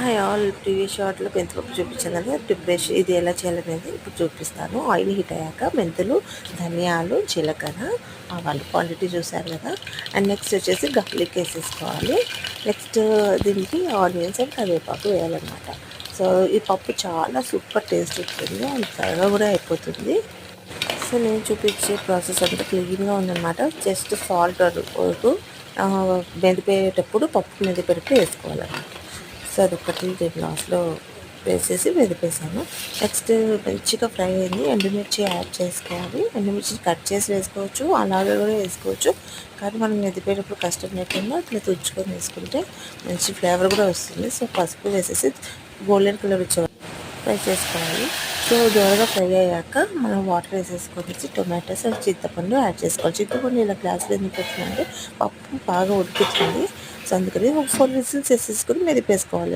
Hi all. Previous షార్ట్లో మెంతిపప్పు చూపించాను కదా, ప్రిపరేషన్ ఇది ఎలా చేయాలనేది ఇప్పుడు చూపిస్తాను. ఆయిల్ హీట్ అయ్యాక మెంతులు, ధనియాలు, జీలకర్ర, ఆవాలు క్వాంటిటీ చూసారు కదా. అండ్ నెక్స్ట్ వచ్చేసి గార్లిక్ వేసేసుకోవాలి. నెక్స్ట్ దీనికి ఆనియన్స్ అండ్ కరివేపాకు వేయాలన్నమాట. సో ఈ పప్పు చాలా సూపర్ టేస్ట్ ఉంటుంది అండ్ త్వరగా కూడా అయిపోతుంది. సో నేను చూపించే ప్రాసెస్ అంతా క్లీన్గా ఉందన్నమాట. జస్ట్ సాల్ట్ వరకు మెదిపేటప్పుడు పప్పు మెదిపేటప్పుడు వేసుకోవాలన్నమాట. సో అదొకటి నేను లాస్ట్లో వేసేసి మెదిపేసాను. నెక్స్ట్ మంచిగా ఫ్రై అయింది. ఎండుమిర్చి యాడ్ చేసుకోవాలి. ఎండుమిర్చి కట్ చేసి వేసుకోవచ్చు, అలాగే కూడా వేసుకోవచ్చు. కానీ మనం మెదిపేటప్పుడు కష్టం లేకుండా అట్లా తుంచుకొని వేసుకుంటే మంచి ఫ్లేవర్ కూడా వస్తుంది. సో పసుపు వేసేసి గోల్డెన్ కలర్ వచ్చే ఫ్రై చేసుకోవాలి. సో దూరగా ఫ్రై అయ్యాక మనం వాటర్ వేసేసుకొని టొమాటోస్ అండ్ చింతపండు యాడ్ చేసుకోవాలి. చింతపండు ఇలా గ్లాసులో ఎందుకు పెట్టినంటే పప్పు బాగా ఉడుకుతుంది. సో అందుకని ఒక 4 విజిల్స్ వేసేసుకొని మెదిపేసుకోవాలి.